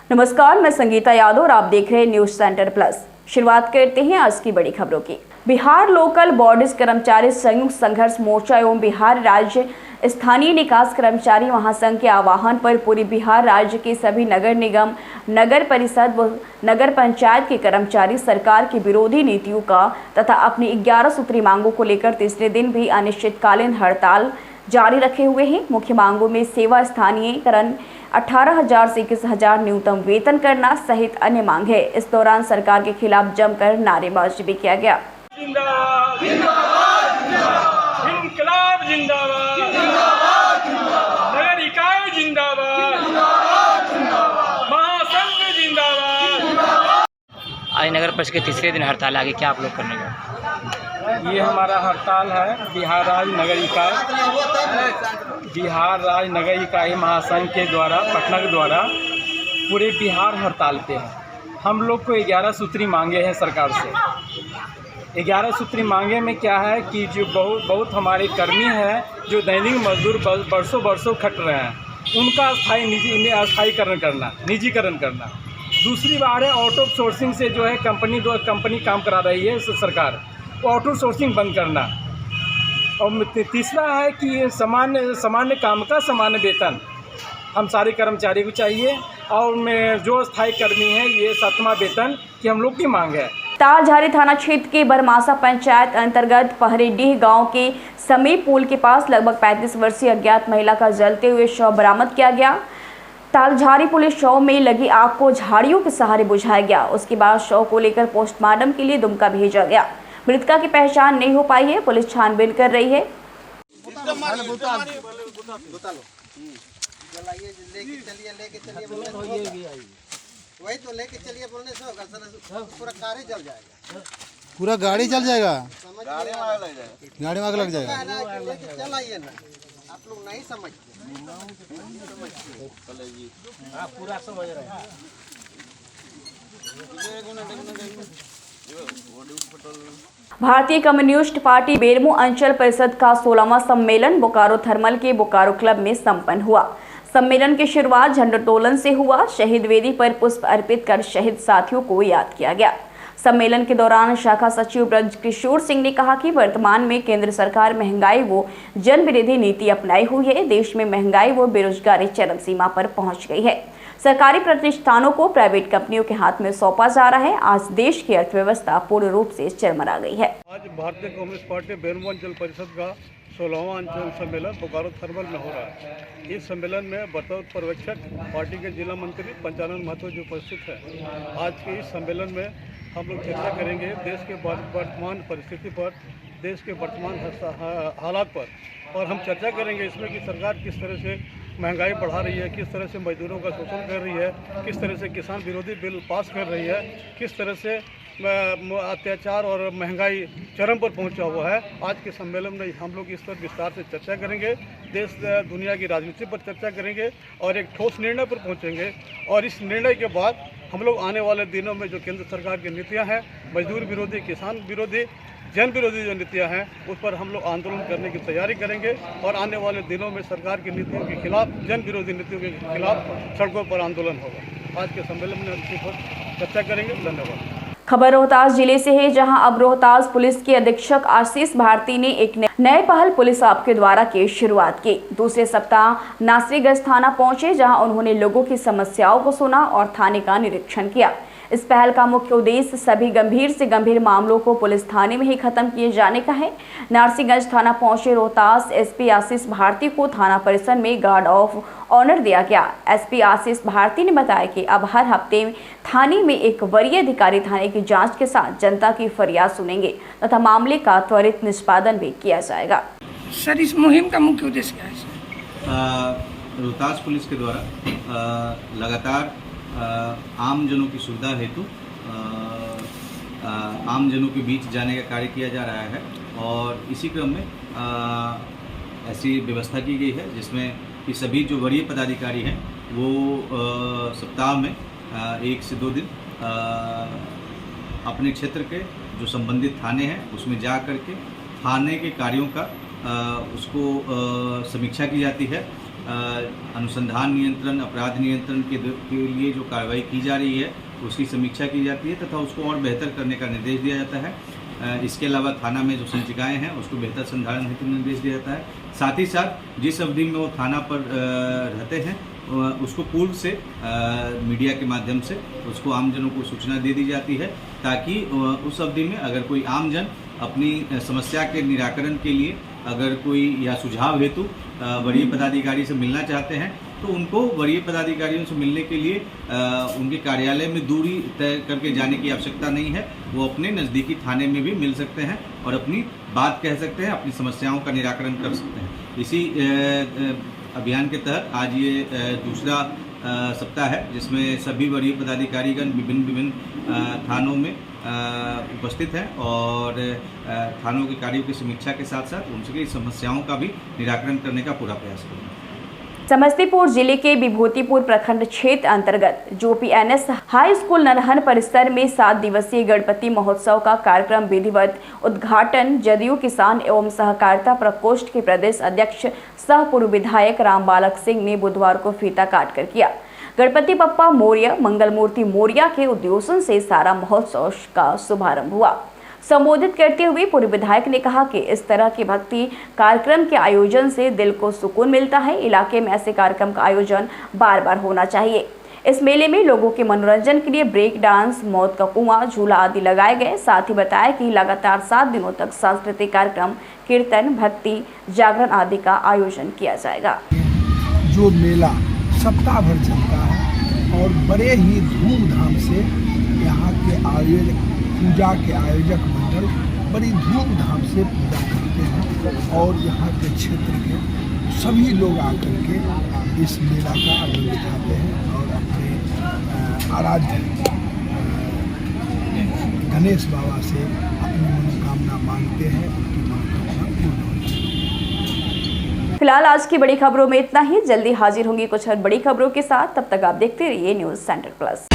नमस्कार, मैं संगीता यादव और आप देख रहे हैं न्यूज सेंटर प्लस। शुरुआत करते हैं आज की बड़ी खबरों की। बिहार लोकल बॉडीज कर्मचारी संयुक्त संघर्ष मोर्चा एवं बिहार राज्य स्थानीय निकास कर्मचारी महासंघ के आह्वान पर पूरी बिहार राज्य के सभी नगर निगम, नगर परिषद व नगर पंचायत के कर्मचारी सरकार की विरोधी नीतियों का तथा अपनी 11 सूत्री मांगों को लेकर तीसरे दिन भी अनिश्चितकालीन हड़ताल जारी रखे हुए हैं। मुख्य मांगों में सेवा स्थानीयकरण, 18,000 से 21,000 न्यूनतम वेतन करना सहित अन्य मांग है। इस दौरान सरकार के खिलाफ जमकर नारेबाजी भी किया गया। जिंदाबाद जिंदाबाद जिंदाबाद, इनकलाब जिंदाबाद जिंदाबाद जिंदाबाद, नगर इकाई जिंदाबाद जिंदाबाद जिंदाबाद, महासंघ जिंदाबाद। आज नगर परिषद के तीसरे दिन हड़ताल आगे क्या आप लोग करने का? ये हमारा हड़ताल है बिहार राज्य नगर इकाई महासंघ के द्वारा, पटना के द्वारा पूरे बिहार हड़ताल पे है। हम लोग को 11 सूत्री मांगे हैं सरकार से। 11 सूत्री मांगे में क्या है कि जो बहुत हमारे कर्मी हैं जो दैनिक मजदूर बरसों खट रहे हैं, उनका अस्थायीकरण करना, निजीकरण करना। दूसरी बात है आउटसोर्सिंग से जो है कंपनी काम करा रही है सरकार, वो आउटसोर्सिंग बंद करना। और तीसरा है कि सामान्य काम का सामान्य वेतन हम सारे कर्मचारी को चाहिए। और में जो स्थायी कर्मी हैं ये 7वां वेतन की हम लोग की मांग है। तालझारी थाना क्षेत्र के बरमासा पंचायत अंतर्गत पहरेडीह गांव के समीप पुल के पास लगभग 35 वर्षीय अज्ञात महिला का जलते हुए शव बरामद किया गया। तालझारी पुलिस शव में लगी आग को झाड़ियों के सहारे बुझाया गया। उसके बाद शव को लेकर पोस्टमार्टम के लिए दुमका भेजा गया। मृतका की पहचान नहीं हो पाई है। पुलिस छानबीन कर रही है। वही तो लेके चलिए बोलने से होगा, पूरा कार ही जल जाएगा, पूरा गाड़ी जल जाएगा, गाड़ी में आग लग जाएगा, गाड़ी में आग लग जाएगा। लेके चल आइए ना, आप लोग नहीं समझते। पूरा समझ रहे हैं। भारतीय कम्युनिस्ट पार्टी बेरमो अंचल परिषद का 16वां सम्मेलन बोकारो थर्मल के बोकारो क्लब में संपन्न हुआ। सम्मेलन की शुरुआत झंडोत्तोलन से हुआ। शहीद वेदी पर पुष्प अर्पित कर शहीद साथियों को याद किया गया। सम्मेलन के दौरान शाखा सचिव ब्रज किशोर सिंह ने कहा कि वर्तमान में केंद्र सरकार महंगाई व जन विरोधी नीति अपनाई हुई है। देश में महंगाई व बेरोजगारी चरम सीमा पर पहुंच गई है। सरकारी प्रतिष्ठानों को प्राइवेट कंपनियों के हाथ में सौंपा जा रहा है। आज देश की अर्थव्यवस्था पूर्ण रूप से चरमरा गई है। आज भारतीय कम्युनिस्ट पार्टी बेरमो अंचल परिषद का 16वां अंचल सम्मेलन बोकारो थर्मल में हो रहा है। इस सम्मेलन में बतौर पर्यवेक्षक पार्टी के जिला मंत्री पंचानन महतो जी उपस्थित है। आज के इस सम्मेलन में हम लोग चर्चा करेंगे देश के वर्तमान परिस्थिति पर, देश के वर्तमान हालात पर, और हम चर्चा करेंगे इसमें कि सरकार किस तरह से महंगाई बढ़ा रही है, किस तरह से मजदूरों का शोषण कर रही है, किस तरह से किसान विरोधी बिल पास कर रही है, किस तरह से अत्याचार और महंगाई चरम पर पहुंचा हुआ है। आज के सम्मेलन में हम लोग इस पर विस्तार से चर्चा करेंगे, देश दुनिया की राजनीति पर चर्चा करेंगे और एक ठोस निर्णय पर पहुंचेंगे। और इस निर्णय के बाद हम लोग आने वाले दिनों में जो केंद्र सरकार की नीतियां हैं, मजदूर विरोधी, किसान विरोधी, जन विरोधी जो नीतियां हैं, उस पर हम लोग आंदोलन करने की तैयारी करेंगे। और आने वाले दिनों में सरकार की नीतियों के खिलाफ, जन विरोधी नीतियों के खिलाफ सड़कों पर आंदोलन होगा। आज के सम्मेलन में इस पर चर्चा करेंगे। धन्यवाद। खबर रोहतास जिले से है, जहां अब रोहतास पुलिस के अधीक्षक आशीष भारती ने एक नए पहल पुलिस आपके द्वारा की शुरुआत की। दूसरे सप्ताह नासरीगंज थाना पहुंचे, जहां उन्होंने लोगों की समस्याओं को सुना और थाने का निरीक्षण किया। इस पहल का मुख्य उद्देश्य सभी गंभीर से गंभीर मामलों को पुलिस थाने में ही खत्म किए जाने का है। नासरीगंज थाना पहुंचे रोहतास एसपी आशीष भारती को थाना परिसर में गार्ड ऑफ ऑनर दिया गया। एसपी आशीष भारती ने बताया कि अब हर हफ्ते थाने में एक वरीय अधिकारी थाने की जांच के साथ जनता की फरियाद सुनेंगे तथा मामले का त्वरित निष्पादन भी किया जाएगा। सर, इस मुहिम का मुख्य उद्देश्य क्या है? रोहतास पुलिस के द्वारा लगातार आमजनों की सुविधा हेतु आमजनों के बीच जाने का कार्य किया जा रहा है। और इसी क्रम में ऐसी व्यवस्था की गई है जिसमें कि सभी जो वरीय पदाधिकारी हैं वो सप्ताह में 1 से 2 दिन अपने क्षेत्र के जो संबंधित थाने हैं उसमें जा कर के थाने के कार्यों का उसको समीक्षा की जाती है अनुसंधान नियंत्रण, अपराध नियंत्रण के लिए जो कार्रवाई की जा रही है उसकी समीक्षा की जाती है तथा उसको और बेहतर करने का निर्देश दिया जाता है। इसके अलावा थाना में जो संचिकाएँ हैं उसको बेहतर संधारण हेतु निर्देश दिया जाता है। साथ ही साथ जिस अवधि में वो थाना पर रहते हैं उसको पूर्व से मीडिया के माध्यम से उसको आमजनों को सूचना दे दी जाती है, ताकि उस अवधि में अगर कोई आमजन अपनी समस्या के निराकरण के लिए अगर कोई या सुझाव हेतु वरीय पदाधिकारी से मिलना चाहते हैं तो उनको वरीय पदाधिकारियों से मिलने के लिए उनके कार्यालय में दूरी तय करके जाने की आवश्यकता नहीं है। वो अपने नज़दीकी थाने में भी मिल सकते हैं और अपनी बात कह सकते हैं, अपनी समस्याओं का निराकरण कर सकते हैं। इसी अभियान के तहत आज ये दूसरा सप्ताह है जिसमें सभी वरीय पदाधिकारीगण विभिन्न थानों में उपस्थित हैं और थानों के कार्यों की समीक्षा के साथ साथ उनकी समस्याओं का भी निराकरण करने का पूरा प्रयास करेंगे। समस्तीपुर जिले के विभूतिपुर प्रखंड क्षेत्र अंतर्गत जोपीएनएस हाई स्कूल नरहन परिसर में 7 दिवसीय गणपति महोत्सव का कार्यक्रम विधिवत उद्घाटन जदयू किसान एवं सहकारिता प्रकोष्ठ के प्रदेश अध्यक्ष सह पूर्व विधायक राम बालक सिंह ने बुधवार को फीता काटकर किया। गणपति बप्पा मौर्य, मंगल मूर्ति मौर्य के उद्घोषण से सारा महोत्सव का शुभारंभ हुआ। संबोधित करते हुए पूर्व विधायक ने कहा कि इस तरह के भक्ति कार्यक्रम के आयोजन से दिल को सुकून मिलता है। इलाके में ऐसे कार्यक्रम का आयोजन बार बार होना चाहिए। इस मेले में लोगों के मनोरंजन के लिए ब्रेक डांस, मौत का कुआं, झूला आदि लगाए गए। साथ ही बताया कि लगातार 7 दिनों तक सांस्कृतिक कार्यक्रम, कीर्तन, भक्ति, जागरण आदि का आयोजन किया जाएगा। जो मेला सप्ताह भर चलता है और बड़े ही धूमधाम से यहाँ के पूजा के आयोजक मंडल बड़ी धूमधाम से पूजा करते हैं और यहाँ के क्षेत्र के सभी लोग आकर के इस मेला का आनंद उठाते हैं और अपने आराध्य गणेश बाबा से अपनी मनोकामना मांगते हैं। उनकी मनोकामना पूर्ण होती है। फिलहाल आज की बड़ी खबरों में इतना ही। जल्दी हाजिर होंगी कुछ और बड़ी खबरों के साथ। तब तक आप देखते रहिए न्यूज़ सेंटर प्लस।